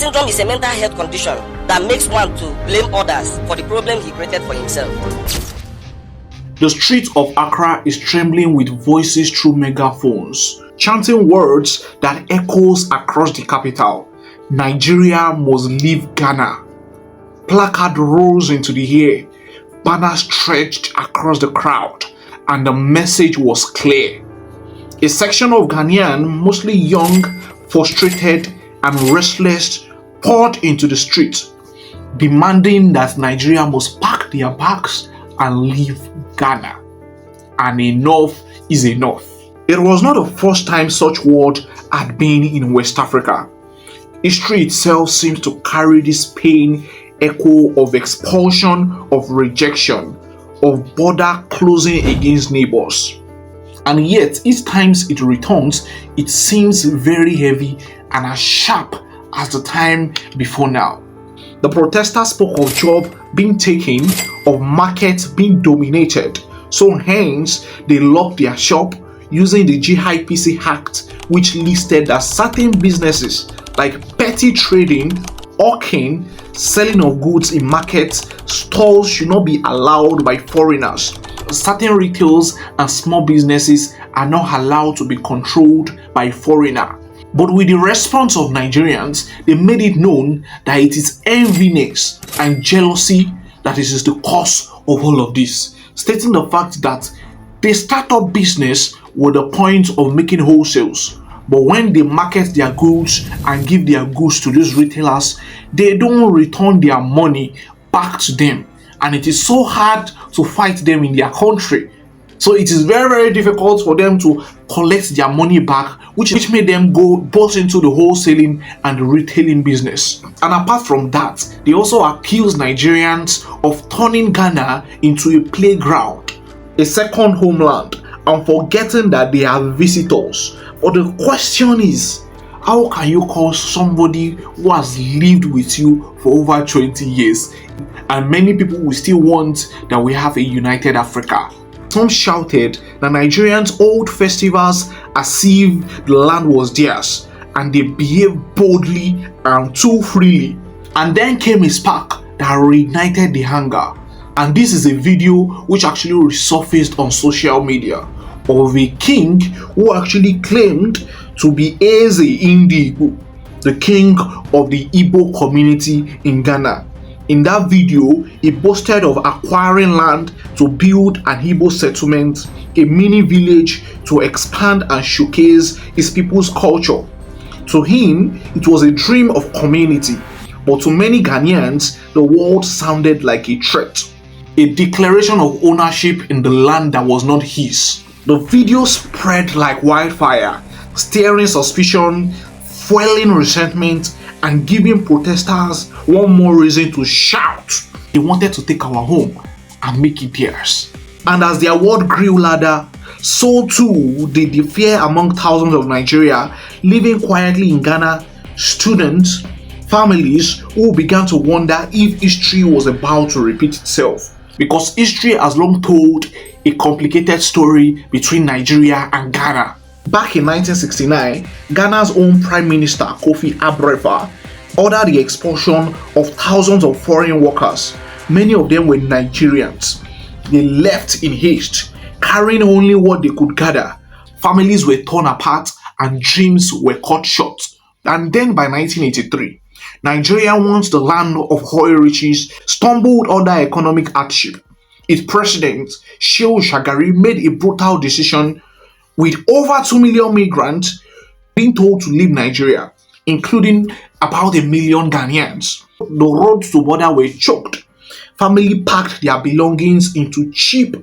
syndrome is a mental health condition that makes one to blame others for the problem he created for himself. The street of Accra is trembling with voices through megaphones, chanting words that echoes across the capital. Nigeria must leave Ghana. Placard rose into the air, banners stretched across the crowd, and the message was clear. A section of Ghanaians, mostly young, frustrated, and restless, poured into the street, demanding that Nigeria must pack their bags and leave Ghana. And enough is enough. It was not the first time such words had been in West Africa. History itself seems to carry this pain echo of expulsion, of rejection, of border closing against neighbors. And yet, each time it returns, it seems very heavy and as sharp as the time before now. The protesters spoke of job being taken, of markets being dominated, so hence they locked their shop using the GHT Act, which listed that certain businesses like petty trading, hawking, selling of goods in markets, stalls should not be allowed by foreigners. Certain retails and small businesses are not allowed to be controlled by foreigner. But with the response of Nigerians, they made it known that it is enviness and jealousy that is the cause of all of this, stating the fact that they start up business with the point of making wholesales, but when they market their goods and give their goods to these retailers, they don't return their money back to them, and it is so hard to fight them in their country. So it is very, very difficult for them to collect their money back, which made them go both into the wholesaling and the retailing business. And apart from that, they also accuse Nigerians of turning Ghana into a playground, a second homeland, and forgetting that they are visitors. But the question is, how can you call somebody who has lived with you for over 20 years? And many people will still want that we have a united Africa. Some shouted that Nigerians hold festivals as if the land was theirs, and they behaved boldly and too freely. And then came a spark that reignited the anger. And this is a video which actually resurfaced on social media of a king who actually claimed to be Eze Igbo, the king of the Igbo community in Ghana. In that video, he boasted of acquiring land to build an Igbo settlement, a mini village to expand and showcase his people's culture. To him, it was a dream of community, but to many Ghanaians, the world sounded like a threat, a declaration of ownership in the land that was not his. The video spread like wildfire, stirring suspicion, fueling resentment, and giving protesters one more reason to shout. They wanted to take our home and make it theirs. And as their word grew louder, so too did the fear among thousands of Nigeria living quietly in Ghana, students, families who began to wonder if history was about to repeat itself. Because history has long told a complicated story between Nigeria and Ghana. Back in 1969, Ghana's own Prime Minister Kofi Abrefa ordered the expulsion of thousands of foreign workers. Many of them were Nigerians. They left in haste, carrying only what they could gather. Families were torn apart and dreams were cut short. And then by 1983, Nigeria, once the land of oil riches, stumbled under economic hardship. Its president, Shehu Shagari, made a brutal decision with over 2 million migrants being told to leave Nigeria, including about 1 million Ghanaians. The roads to border were choked. Family packed their belongings into cheap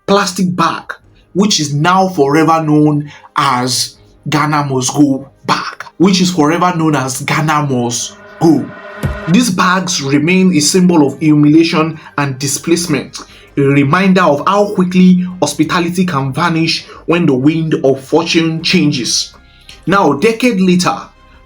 plastic bag, which is now forever known as Ghana Must Go bag, which is forever known as Ghana Must Go. These bags remain a symbol of humiliation and displacement, a reminder of how quickly hospitality can vanish when the wind of fortune changes. Now, a decade later,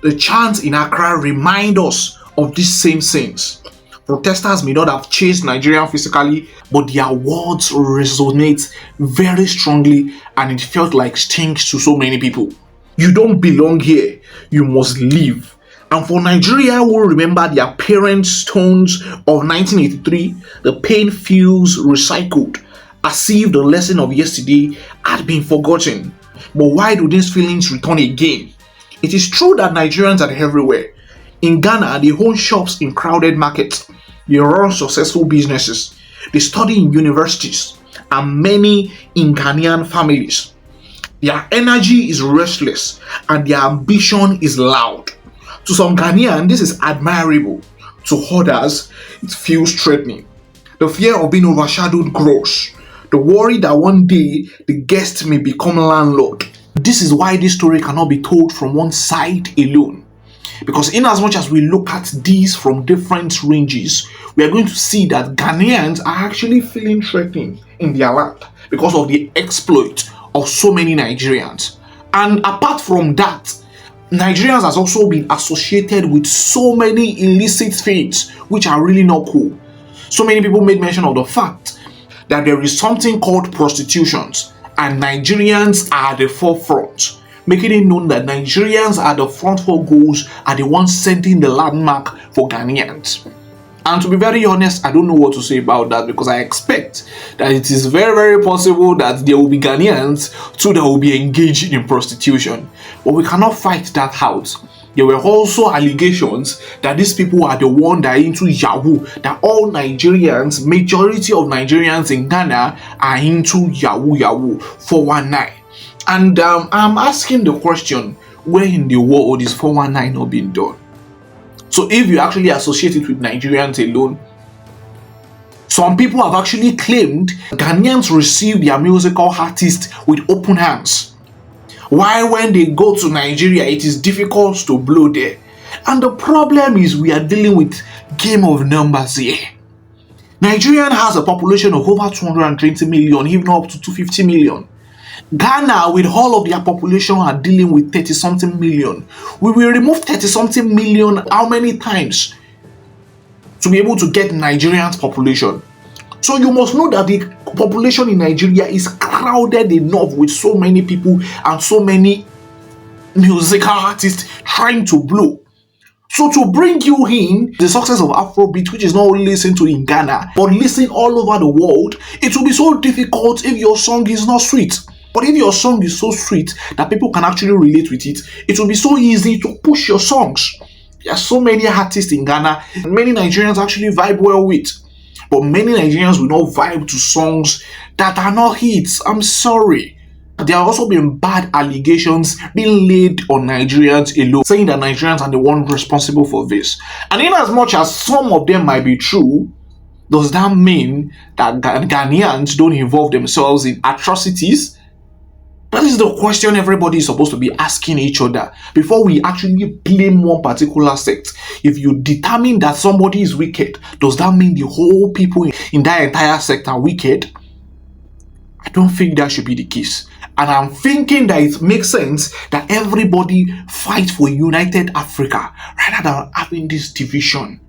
the chants in Accra remind us of these same things. Protesters may not have chased Nigeria physically, but their words resonate very strongly, and it felt like stings to so many people. You don't belong here, you must leave. And for Nigeria who remember their parents' tones of 1983, the pain feels recycled, as if the lesson of yesterday had been forgotten. But why do these feelings return again? It is true that Nigerians are everywhere. In Ghana, they own shops in crowded markets, they run successful businesses, they study in universities, and many in Ghanaian families. Their energy is restless and their ambition is loud. To some Ghanaians, this is admirable. To others, it feels threatening. The fear of being overshadowed grows. The worry that one day the guest may become landlord. This is why this story cannot be told from one side alone. Because in as much as we look at these from different ranges, we are going to see that Ghanaians are actually feeling threatened in their land because of the exploit of so many Nigerians. And apart from that, Nigerians has also been associated with so many illicit things which are really not cool. So many people made mention of the fact that there is something called prostitutions, and Nigerians are at the forefront, making it known that Nigerians are the front four goals, are the ones setting the landmark for Ghanaians. And to be very honest, I don't know what to say about that, because I expect that it is very, very possible that there will be Ghanaians too that will be engaged in prostitution. But we cannot fight that out. There were also allegations that these people are the one that are into Yahoo, that all Nigerians, majority of Nigerians in Ghana are into Yahoo 419. And I'm asking the question, where in the world is 419 not being done? So if you actually associate it with Nigerians alone, some people have actually claimed Ghanaians receive their musical artists with open arms. Why when they go to Nigeria, it is difficult to blow there. And the problem is we are dealing with game of numbers here. Nigeria has a population of over 220 million, if not up to 250 million. Ghana, with all of their population, are dealing with 30-something million. We will remove 30-something million how many times to be able to get Nigerians' population? So you must know that the population in Nigeria is crowded enough with so many people and so many musical artists trying to blow. So to bring you in the success of Afrobeat, which is not only listened to in Ghana, but listened all over the world, it will be so difficult if your song is not sweet. But if your song is so sweet that people can actually relate with it, it will be so easy to push your songs. There are so many artists in Ghana, and many Nigerians actually vibe well with. But many Nigerians will not vibe to songs that are not hits. I'm sorry. There have also been bad allegations being laid on Nigerians alone, saying that Nigerians are the ones responsible for this. And in as much as some of them might be true, does that mean that Ghanaians don't involve themselves in atrocities? That is the question everybody is supposed to be asking each other before we actually blame one particular sect. If you determine that somebody is wicked, does that mean the whole people in that entire sect are wicked? I don't think that should be the case. And I'm thinking that it makes sense that everybody fight for united Africa rather than having this division.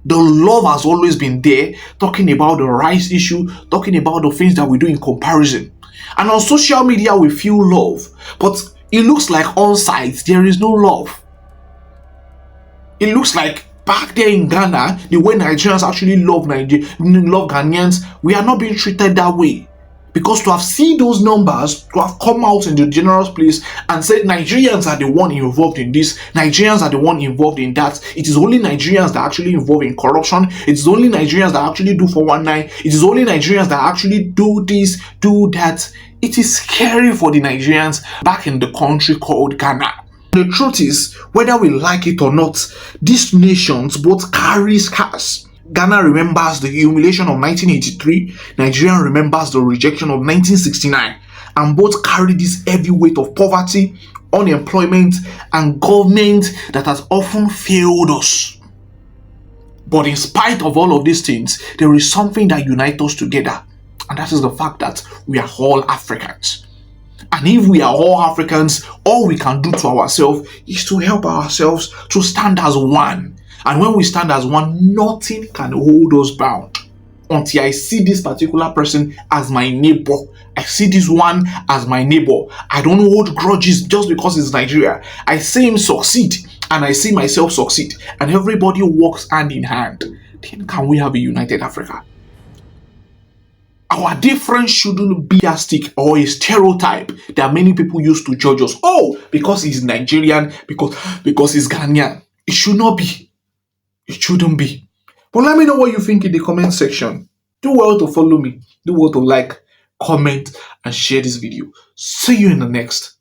The love has always been there, talking about the rice issue, talking about the things that we do in comparison. And on social media, we feel love, but it looks like on sides there is no love. It looks like back there in Ghana, the way Nigerians actually love Ghanaians, we are not being treated that way. Because to have seen those numbers, to have come out in the general place and said Nigerians are the one involved in this, Nigerians are the one involved in that, it is only Nigerians that are actually involved in corruption, it is only Nigerians that actually do 419, it is only Nigerians that actually do this, do that. It is scary for the Nigerians back in the country called Ghana. The truth is, whether we like it or not, these nations both carry scars. Ghana remembers the humiliation of 1983, Nigeria remembers the rejection of 1969, and both carry this heavy weight of poverty, unemployment, and government that has often failed us. But in spite of all of these things, there is something that unites us together, and that is the fact that we are all Africans. And if we are all Africans, all we can do to ourselves is to help ourselves to stand as one. And when we stand as one, nothing can hold us bound. Until I see this particular person as my neighbor, I see this one as my neighbor. I don't hold grudges just because it's Nigeria. I see him succeed. and I see myself succeed, and everybody works hand in hand, then can we have a united Africa? Our difference shouldn't be a stick or a stereotype that many people use to judge us. Oh, because he's Nigerian, because he's Ghanaian. It should not be. It shouldn't be. But let me know what you think in the comment section. Do well to follow me. Do well to like, comment, and share this video. See you in the next.